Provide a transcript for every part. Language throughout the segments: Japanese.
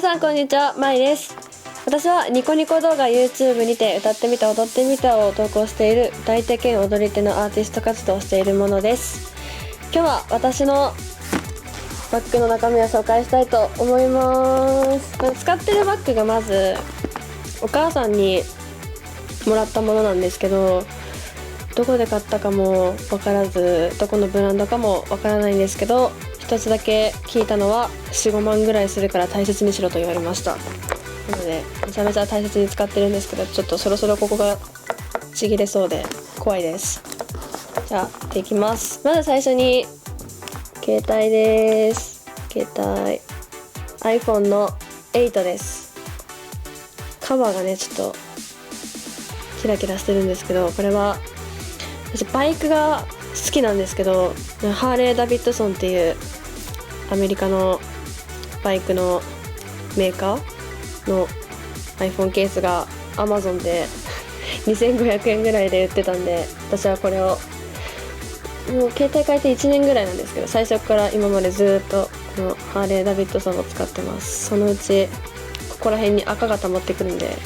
皆さんこんにちは、まいです。私はニコニコ動画 YouTube にて歌ってみた踊ってみたを投稿している歌い手兼踊り手のアーティスト活動をしているものです。今日は私のバッグの中身を紹介したいと思います。使ってるバッグがまずお母さんにもらったものなんですけど、どこで買ったかも分からず、どこのブランドかも分からないんですけど、一つだけ聞いたのは 4,5 万ぐらいするから大切にしろと言われました。なのでめちゃめちゃ大切に使ってるんですけど、ちょっとそろそろここがちぎれそうで怖いです。じゃあやっていきます。まず最初に携帯です。携帯 iPhone の8です。カバーがねちょっとキラキラしてるんですけど、これは私バイクが好きなんですけど、ハーレー・ダビッドソンっていうアメリカのバイクのメーカーの iPhone ケースが Amazon で2500円ぐらいで売ってたんで、私はこれをもう携帯変えて1年ぐらいなんですけど、最初から今までずっとこのハーレー・ダビッドソンを使ってます。そのうちここら辺に赤が溜まってくるんで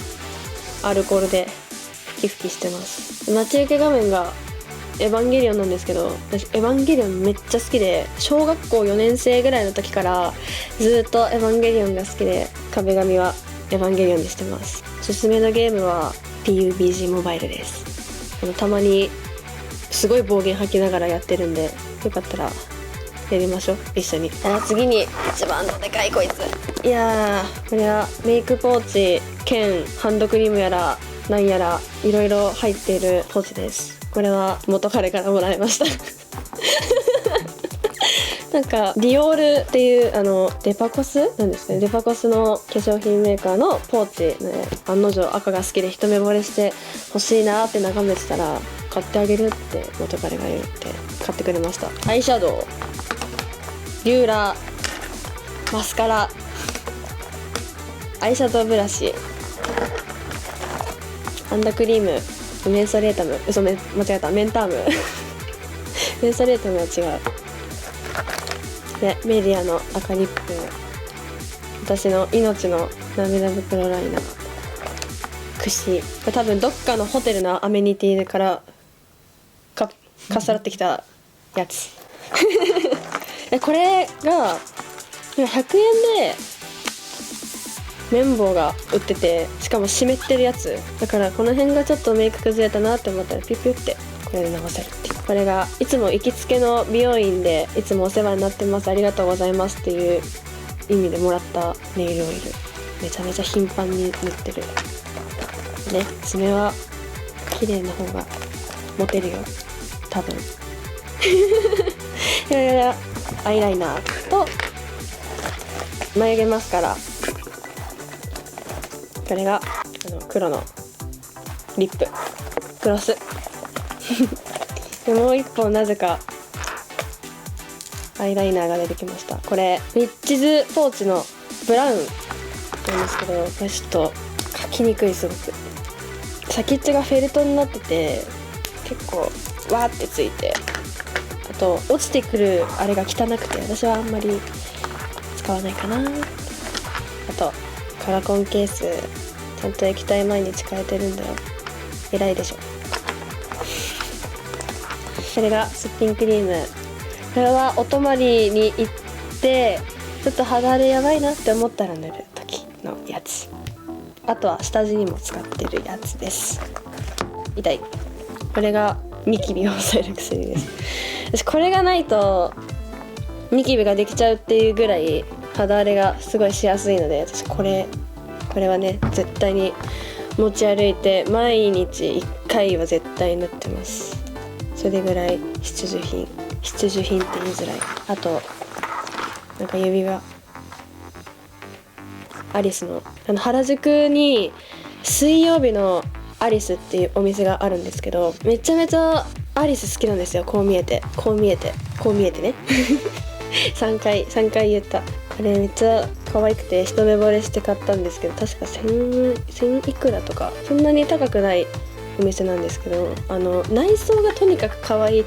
アルコールでふきふきしてます。待ち受け画面がエヴァンゲリオンなんですけど、私エヴァンゲリオンめっちゃ好きで、小学校4年生ぐらいの時からずっとエヴァンゲリオンが好きで、壁紙はエヴァンゲリオンにしてます。おすすめのゲームは PUBG モバイルです。たまにすごい暴言吐きながらやってるんで、よかったらやりましょう一緒に。次に一番のでかいこいつ。いやー、これはメイクポーチ兼ハンドクリームやらなんやらいろいろ入っているポーチです。これは元彼からもらいましたなんかディオールっていうデパコスなんですね。デパコスの化粧品メーカーのポーチね、案の定赤が好きで一目惚れして欲しいなって眺めてたら、買ってあげるって元彼が言って買ってくれました。アイシャドウ、ビューラー、マスカラ、アイシャドウブラシ、ハンドクリーム、メンソレータム、間違えた、メンタームメンソレータムは違うで、メディアの赤リップ、私の命の涙袋ライナー、櫛、これ多分どっかのホテルのアメニティからかっさらってきたやつこれが100円で綿棒が売ってて、しかも湿ってるやつだから、この辺がちょっとメイク崩れたなって思ったらピュピュってこれで直せるっていう。これがいつも行きつけの美容院でいつもお世話になってます、ありがとうございますっていう意味でもらったネイルオイル、めちゃめちゃ頻繁に塗ってるね。爪は綺麗な方がモテるよ多分アイライナーと眉毛マスカラ、これが黒のリップグロスでもう一本なぜかアイライナーが出てきました。これリッチズポーチのブラウンなんですけど、これちょっと描きにくい。すごく先っちょがフェルトになってて結構わーってついて、あと落ちてくるあれが汚くて私はあんまり使わないかな。あとカラコンケース、ちゃんと液体毎日変えてるんだよ、偉いでしょ。これがすっぴんクリーム、これはお泊まりに行ってちょっと肌荒れやばいなって思ったら塗る時のやつ。あとは下地にも使ってるやつです。痛い。これがニキビを抑える薬です。私これがないとニキビができちゃうっていうぐらい肌荒れがすごいしやすいので、私これはね絶対に持ち歩いて毎日1回は絶対塗ってます。それぐらい必需品って言いづらい。あとなんか指輪、アリスの原宿に水曜日のアリスっていうお店があるんですけど、めちゃめちゃアリス好きなんですよ。こう見えてね3回言った。これめっちゃ可愛くて一目惚れして買ったんですけど、確か1000いくらとか、そんなに高くないお店なんですけど、内装がとにかく可愛い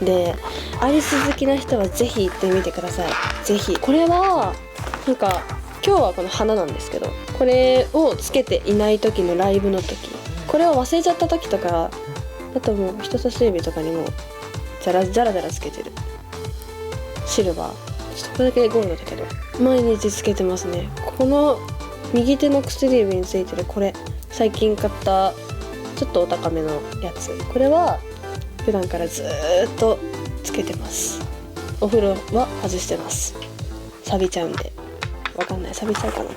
で、アリス好きな人はぜひ行ってみてください。ぜひ。これはなんか今日はこの花なんですけど、これをつけていない時のライブの時、これを忘れちゃった時とか、あともう人差し指とかにもジャラつけてるシルバー、ちょっとこれだけゴールドだけど毎日つけてますね。この右手の薬指についてるこれ、最近買ったちょっとお高めのやつ、これは普段からずーっとつけてます。お風呂は外してます。錆びちゃうんで、わかんない、錆びちゃうかな。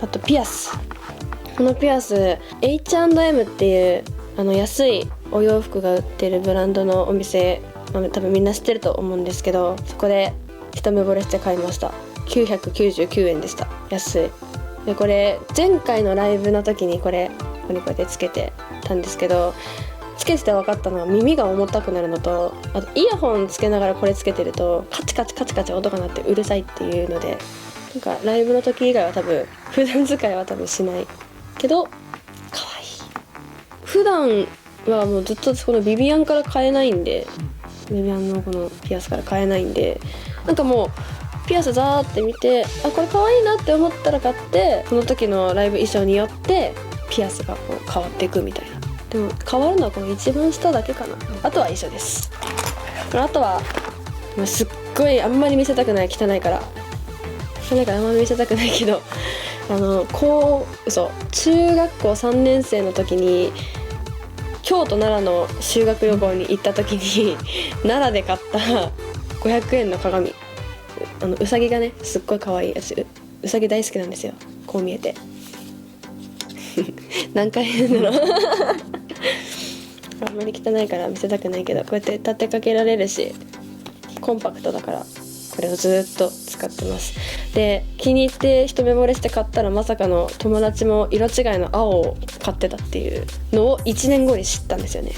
あとピアス、このピアス H&M っていう安いお洋服が売ってるブランドのお店、多分みんな知ってると思うんですけど、そこで一目惚れして買いました。999円でした。安い。でこれ前回のライブの時にこれこうやってつけてたんですけど、つけてて分かったのは耳が重たくなるのと、あとイヤホンつけながらこれつけてるとカチカチ音が鳴ってうるさいっていうので、なんかライブの時以外は多分普段使いは多分しないけど可愛い。普段はもうずっとこのビビアンから買えないんで、ビビアンのこのピアスから買えないんで、なんかもうピアスザーって見て、あこれ可愛いなって思ったら買って、その時のライブ衣装によってピアスがこう変わっていくみたいな。でも変わるのはこの一番下だけかな。あとは一緒です。あとはすっごいあんまり見せたくない、汚いからあんまり見せたくないけど、中学校3年生の時に京都奈良の修学旅行に行った時に奈良で買った500円の鏡、うさぎがねすっごい可愛いやつ、うさぎ大好きなんですよ、こう見えて何回言うんだろうあんまり汚いから見せたくないけど、こうやって立てかけられるしコンパクトだからこれをずっと使ってます。で気に入って一目惚れして買ったら、まさかの友達も色違いの青を買ってたっていうのを1年後に知ったんですよね。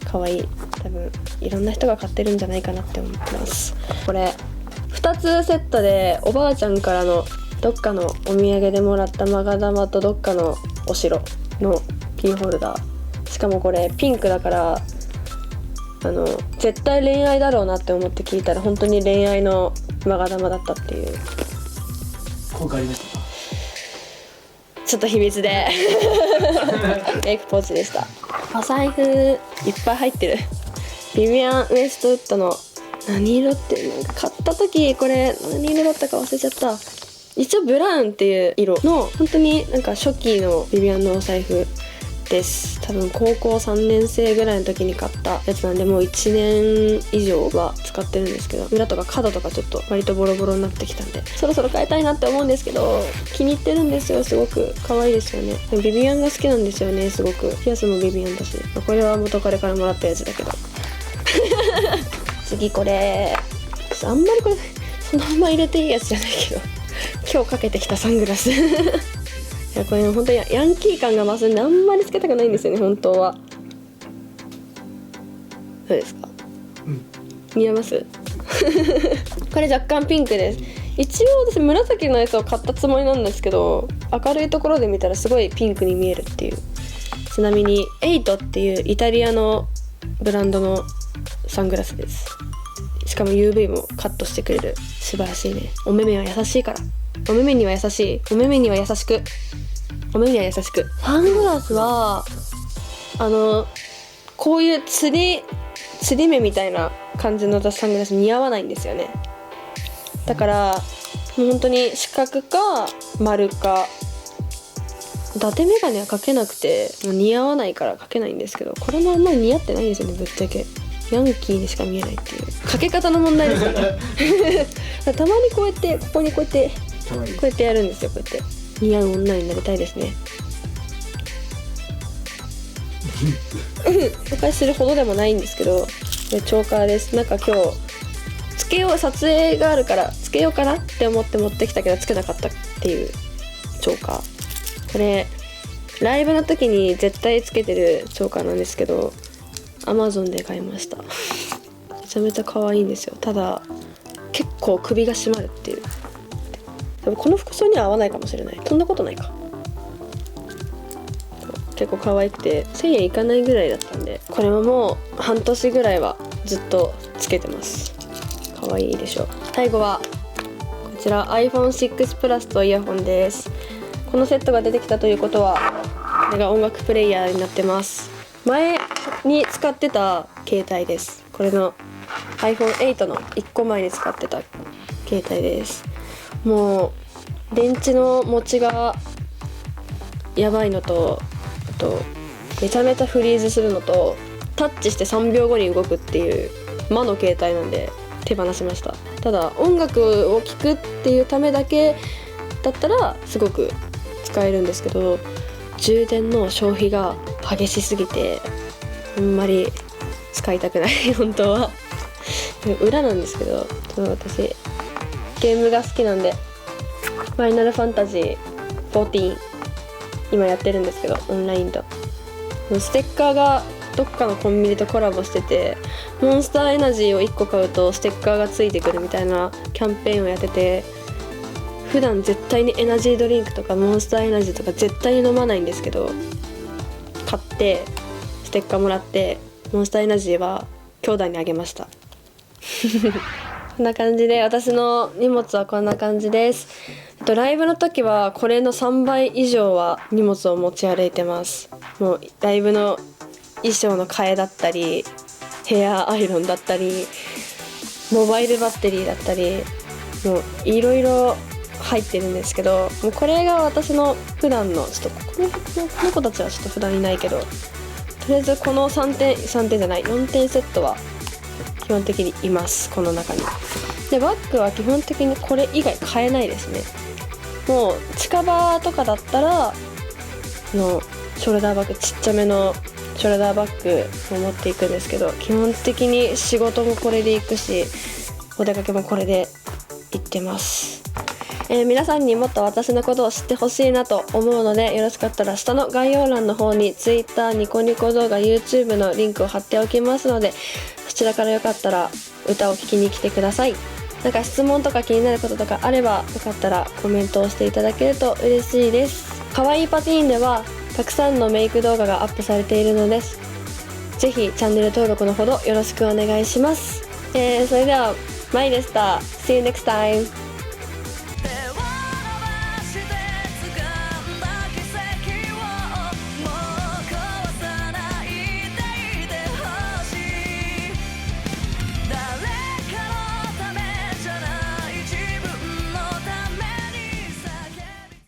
可愛い。多分いろんな人が買ってるんじゃないかなって思ってます。これ2つセットでおばあちゃんからのどっかのお土産でもらったマガ玉とどっかのお城のキーホルダー、しかもこれピンクだから絶対恋愛だろうなって思って聞いたら本当に恋愛のマガ玉だったっていう。効果ありましたか？ちょっと秘密でメイクポーチでした。お財布いっぱい入ってる。ビビアン・ウエストウッドの何色ってなんか買った時これ何色だったか忘れちゃった。一応ブラウンっていう色の本当になんか初期のビビアンのお財布です。多分高校3年生ぐらいの時に買ったやつなんで、もう1年以上は使ってるんですけど、裏とか角とかちょっと割とボロボロになってきたんで、そろそろ変えたいなって思うんですけど、気に入ってるんですよ。すごく可愛いですよね。でもビビアンが好きなんですよね。すごくピアスもビビアンだし、これは元彼からもらったやつだけど次これあんまりこれそのまま入れていいやつじゃないけど今日かけてきたサングラスいやこれ本当にヤンキー感が増すんであんまりつけたくないんですよね、本当は。どうですか？似合いますこれ若干ピンクです。一応私紫のやつを買ったつもりなんですけど、明るいところで見たらすごいピンクに見えるっていう。ちなみにエイトっていうイタリアのブランドのサングラスです。しかも UV もカットしてくれる。素晴らしいね。お目目は優しいから、お目目には優しい、お目目には優しく、お目目には優しく。サングラスはこういう釣り目みたいな感じのサングラス似合わないんですよね。だからもう本当に四角か丸か、伊達メガネはかけなくて似合わないからかけないんですけど、これもあんまり似合ってないんですよね。ぶっちゃけヤンキーにしか見えないっていうかけ方の問題ですよねたまにこうやってここにこうやってやるんですよ。こうやって似合う女になりたいですねお返しするほどでもないんですけど、これチョーカーです。なんか今日つけよう、撮影があるからつけようかなって思って持ってきたけどつけなかったっていうチョーカー。これライブの時に絶対つけてるチョーカーなんですけど、Amazon で買いました。めちゃめちゃ可愛いんですよ。ただ結構首が締まるっていう。でもこの服装には合わないかもしれない。そんなことないか。結構可愛くて1000円いかないぐらいだったんで、これももう半年ぐらいはずっとつけてます。可愛いでしょ。最後はこちら iPhone6 Plus とイヤホンです。このセットが出てきたということはこれが音楽プレイヤーになってます。前に使ってた携帯です。これの iPhone8 の1個前に使ってた携帯です。もう電池の持ちがやばいのと、あとめちゃめちゃフリーズするのと、タッチして3秒後に動くっていう魔の携帯なんで手放しました。ただ音楽を聴くっていうためだけだったらすごく使えるんですけど、充電の消費が激しすぎてあんまり使いたくない本当は。裏なんですけど、私ゲームが好きなんでファイナルファンタジー14今やってるんですけど、オンラインとステッカーがどっかのコンビニとコラボしてて、モンスターエナジーを1個買うとステッカーがついてくるみたいなキャンペーンをやってて、普段絶対にエナジードリンクとかモンスターエナジーとか絶対に飲まないんですけど、買ってステッカーもらってモンスターエナジーは兄弟にあげましたこんな感じで私の荷物はこんな感じです。ライブの時はこれの3倍以上は荷物を持ち歩いてます。もうライブの衣装の替えだったり、ヘアアイロンだったり、モバイルバッテリーだったり、もういろいろ入ってるんですけど、もうこれが私の普段のちょっとこの子たちはちょっと普段いないけど、とりあえずこの4点セットは基本的にいます。この中にでバッグは基本的にこれ以外買えないですね。もう近場とかだったらショルダーバッグ、ちっちゃめのショルダーバッグを持っていくんですけど、基本的に仕事もこれで行くし、お出かけもこれで行ってます。皆さんにもっと私のことを知ってほしいなと思うので、よろしかったら下の概要欄の方に Twitter、ニコニコ動画、YouTube のリンクを貼っておきますので、そちらからよかったら歌を聴きに来てください。なんか質問とか気になることとかあれば、よかったらコメントをしていただけると嬉しいです。かわいいパティーンではたくさんのメイク動画がアップされているのです。ぜひチャンネル登録のほどよろしくお願いします。それではマイでした。See you next time.